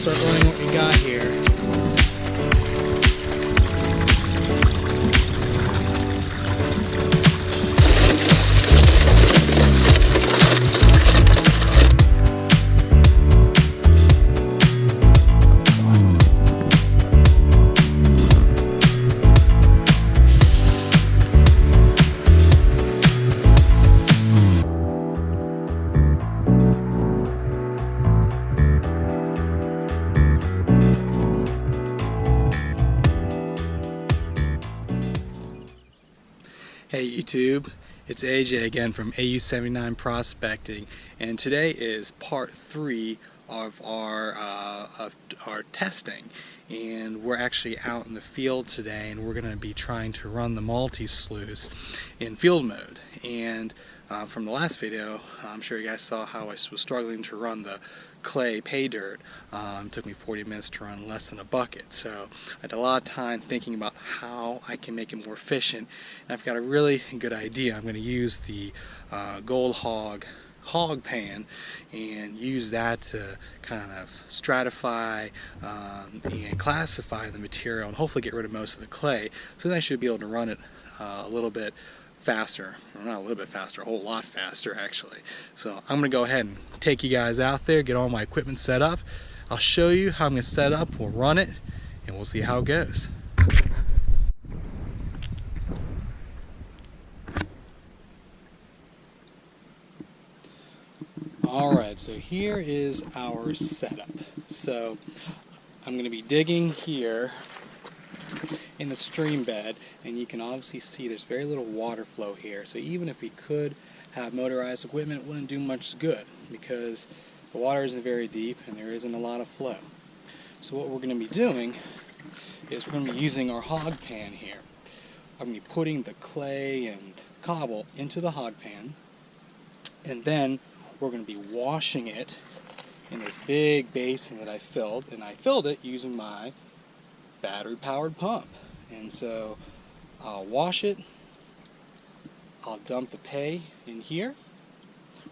start learning what we got here. Hey YouTube, it's AJ again from AU79 Prospecting, and today is part 3 of our testing. And we're actually out in the field today, and we're going to be trying to run the multi-sluice in field mode. And from the last video, I'm sure you guys saw how I was struggling to run the clay pay dirt. It took me 40 minutes to run less than a bucket, so I had a lot of time thinking about how I can make it more efficient, and I've got a really good idea. I'm going to use the Gold Hog pan and use that to kind of stratify and classify the material and hopefully get rid of most of the clay, so then I should be able to run it a little bit faster, or not a little bit faster, a whole lot faster actually. So I'm going to go ahead and take you guys out there, get all my equipment set up. I'll show you how I'm going to set up, we'll run it, and we'll see how it goes. Alright, so here is our setup. So I'm going to be digging here in the stream bed, and you can obviously see there's very little water flow here, so even if we could have motorized equipment, it wouldn't do much good because the water isn't very deep and there isn't a lot of flow. So what we're going to be doing is we're going to be using our hog pan here. I'm going to be putting the clay and cobble into the hog pan, and then we're going to be washing it in this big basin that I filled, and I filled it using my battery powered pump. And so I'll wash it, I'll dump the pay in here,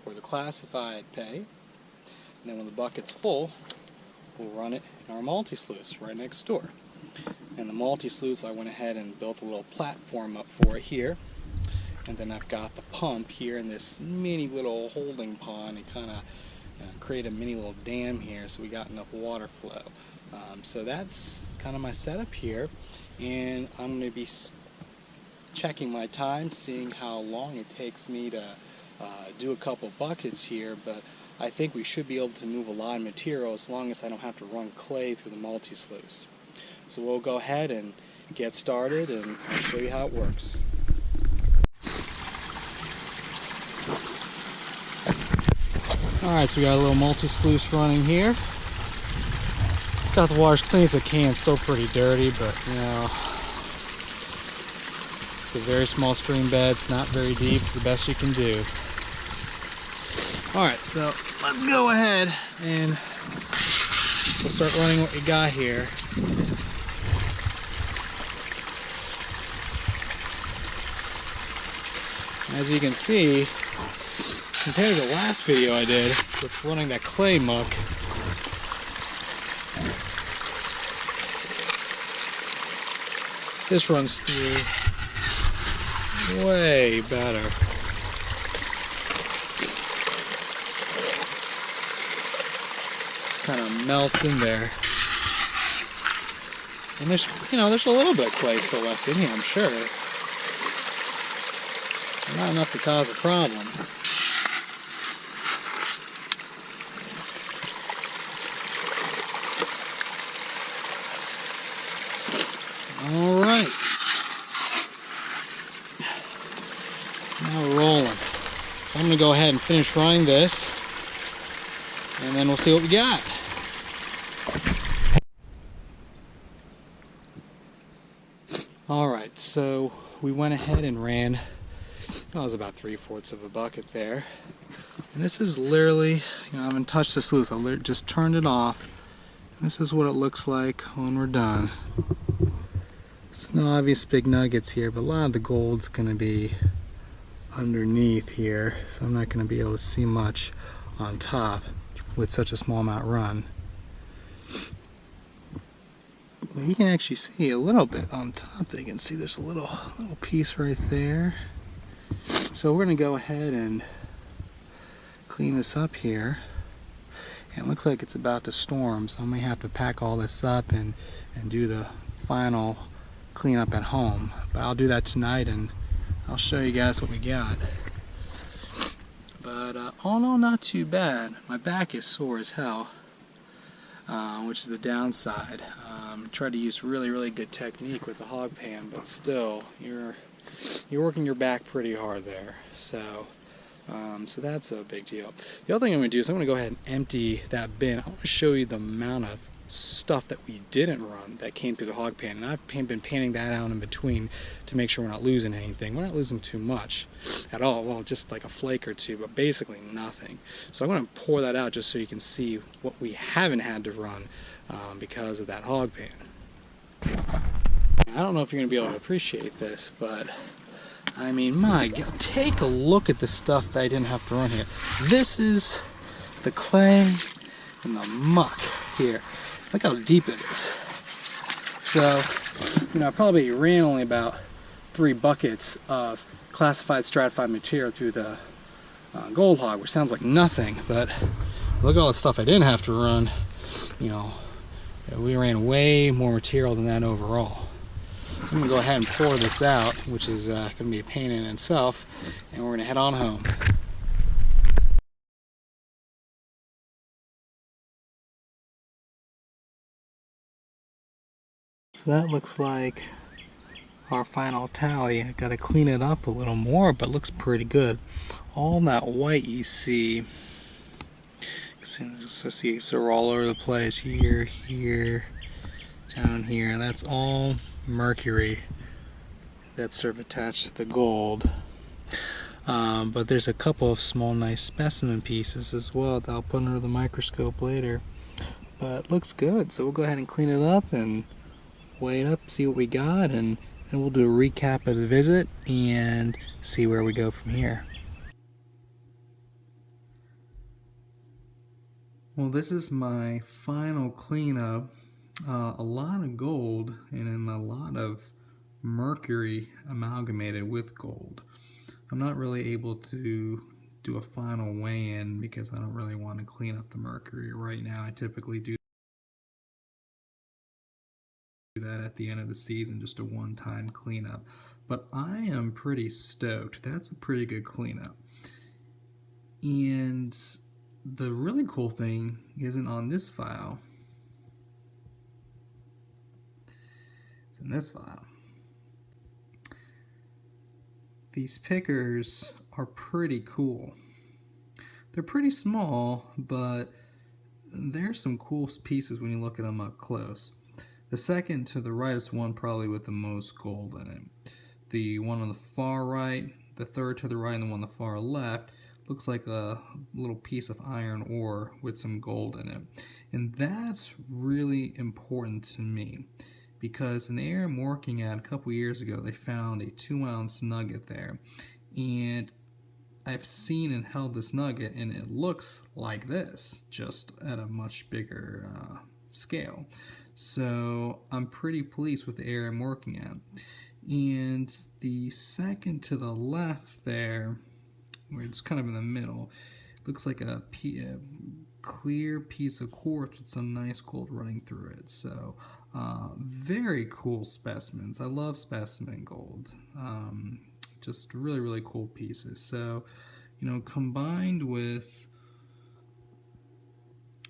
or the classified pay, and then when the bucket's full, we'll run it in our multi-sluice right next door. And the multi-sluice, I went ahead and built a little platform up for it here, and then I've got the pump here in this mini little holding pond, and kind of create a mini little dam here so we got enough water flow. So that's kind of my setup here, and I'm going to be checking my time, seeing how long it takes me to do a couple buckets here, but I think we should be able to move a lot of material as long as I don't have to run clay through the multi-sluice. So we'll go ahead and get started, and I'll show you how it works. Alright, so we got a little multi-sluice running here. Got the water as clean as I can, still pretty dirty, but you know, it's a very small stream bed, it's not very deep, it's the best you can do. Alright, so let's go ahead and we'll start running what we got here. As you can see, compared to the last video I did with running that clay muck, this runs through way better. It kind of melts in there. And there's a little bit of clay still left in here, I'm sure. Not enough to cause a problem. Alright. So now we're rolling. So I'm going to go ahead and finish running this, and then we'll see what we got. Alright, so we went ahead and ran, it was about 3/4 of a bucket there. And this is literally, I haven't touched the sluice, I just turned it off. This is what it looks like when we're done. There's no obvious big nuggets here, but a lot of the gold's going to be underneath here, so I'm not going to be able to see much on top with such a small amount run. Well, you can actually see a little bit on top there. You can see there's a little piece right there. So we're going to go ahead and clean this up here. And it looks like it's about to storm, so I may have to pack all this up and do the final cleanup at home. But I'll do that tonight and I'll show you guys what we got. But all in all, not too bad. My back is sore as hell, which is the downside. Try to use really good technique with the hog pan, but still, you're working your back pretty hard there. So that's a big deal. The other thing I'm going to do is I'm going to go ahead and empty that bin. I want to show you the amount of stuff that we didn't run that came through the hog pan, and I've been panning that out in between to make sure we're not losing anything. We're not losing too much at all. Well, just like a flake or two, but basically nothing. So I'm going to pour that out just so you can see what we haven't had to run because of that hog pan. I don't know if you're going to be able to appreciate this, but I mean, my God, take a look at the stuff that I didn't have to run here. This is the clay and the muck here. Look how deep it is. So, I probably ran only about 3 buckets of classified stratified material through the gold hog, which sounds like nothing, but look at all the stuff I didn't have to run. We ran way more material than that overall. So I'm going to go ahead and pour this out, which is going to be a pain in itself, and we're going to head on home. So that looks like our final tally. I got to clean it up a little more, but it looks pretty good. All that white you see, it's all over the place. Here, down here. That's all mercury that's sort of attached to the gold. But there's a couple of small nice specimen pieces as well that I'll put under the microscope later. But it looks good, so we'll go ahead and clean it up and weigh it up, see what we got, and then we'll do a recap of the visit and see where we go from here. Well, this is my final cleanup. A lot of gold and then a lot of mercury amalgamated with gold. I'm not really able to do a final weigh-in because I don't really want to clean up the mercury right now. I typically do that at the end of the season, just a one-time cleanup. But I am pretty stoked. That's a pretty good cleanup. And the really cool thing isn't on this file. It's in this file. These pickers are pretty cool. They're pretty small, but there's some cool pieces when you look at them up close. The second to the right is one probably with the most gold in it. The one on the far right, the third to the right, and the one on the far left looks like a little piece of iron ore with some gold in it. And that's really important to me because in the area I'm working at a couple years ago, they found a 2-ounce nugget there. And I've seen and held this nugget, and it looks like this, just at a much bigger scale. So I'm pretty pleased with the area I'm working at. And the second to the left there, where it's kind of in the middle, looks like a clear piece of quartz with some nice gold running through it. So very cool specimens. I love specimen gold. Just really cool pieces. So, combined with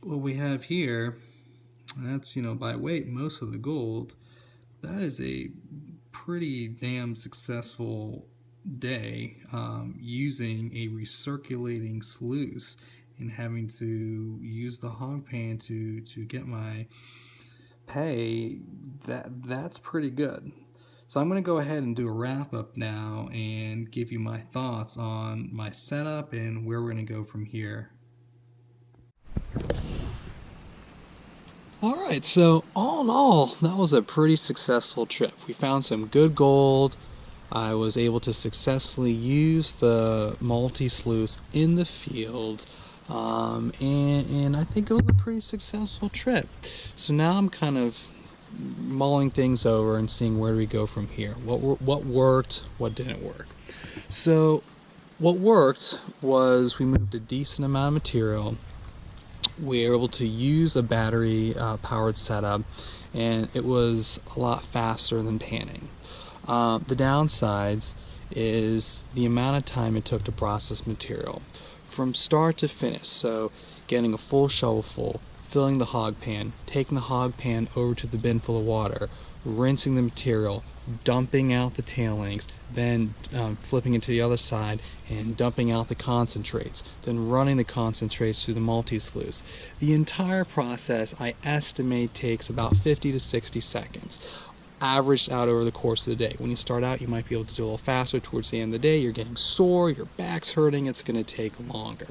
what we have here, that's, by weight, most of the gold, that is a pretty damn successful day using a recirculating sluice and having to use the hog pan to get my pay. That's pretty good. So I'm going to go ahead and do a wrap up now and give you my thoughts on my setup and where we're going to go from here. Alright, so all in all, that was a pretty successful trip. We found some good gold. I was able to successfully use the multi-sluice in the field. and I think it was a pretty successful trip. So now I'm kind of mulling things over and seeing where do we go from here. What worked, what didn't work. So what worked was we moved a decent amount of material. We were able to use a battery powered setup, and it was a lot faster than panning. The downsides is the amount of time it took to process material from start to finish. So getting a full shovel full, filling the hog pan, taking the hog pan over to the bin full of water, rinsing the material, dumping out the tailings, then flipping it to the other side and dumping out the concentrates, then running the concentrates through the multi-sluice. The entire process, I estimate, takes about 50 to 60 seconds, averaged out over the course of the day. When you start out, you might be able to do a little faster. Towards the end of the day, you're getting sore, your back's hurting, it's going to take longer.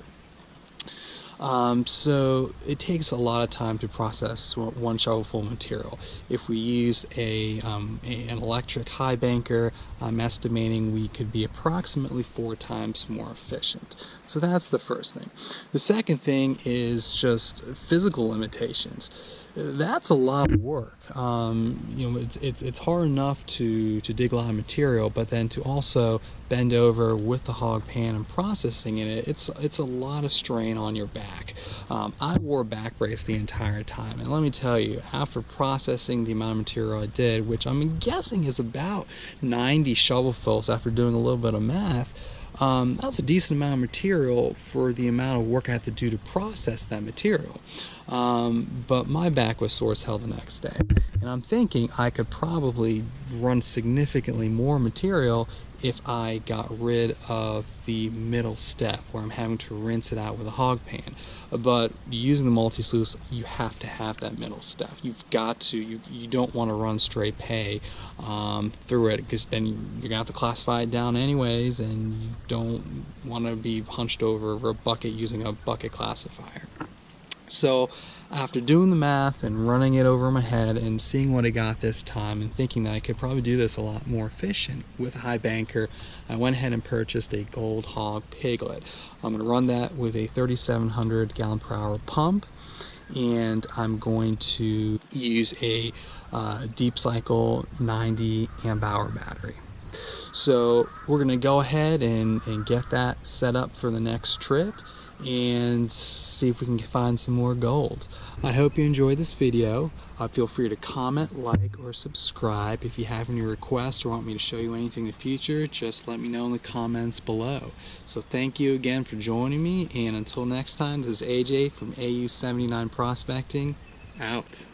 So it takes a lot of time to process one shovelful of material. If we use an electric high banker, I'm estimating we could be approximately 4 times more efficient. So that's the first thing. The second thing is just physical limitations. That's a lot of work. It's hard enough to dig a lot of material, but then to also bend over with the hog pan and processing it, it's a lot of strain on your back. I wore a back brace the entire time, and let me tell you, after processing the amount of material I did, which I'm guessing is about 90 shovelfuls after doing a little bit of math, that's a decent amount of material for the amount of work I had to do to process that material. But my back was sore as hell the next day, and I'm thinking I could probably run significantly more material if I got rid of the middle step where I'm having to rinse it out with a hog pan. But using the multi-sluice, you have to have that middle step. You've got to, you don't want to run straight pay through it, because then you're gonna have to classify it down anyways, and you don't want to be hunched over a bucket using a bucket classifier. So after doing the math and running it over my head and seeing what I got this time and thinking that I could probably do this a lot more efficient with a high banker, I went ahead and purchased a Gold Hog Piglet. I'm going to run that with a 3,700 gallon per hour pump, and I'm going to use a deep cycle 90 amp hour battery. So we're going to go ahead and get that set up for the next trip and see if we can find some more gold. I hope you enjoyed this video. Feel free to comment, like, or subscribe. If you have any requests or want me to show you anything in the future, just let me know in the comments below. So thank you again for joining me, and until next time, this is AJ from AU79 Prospecting, out.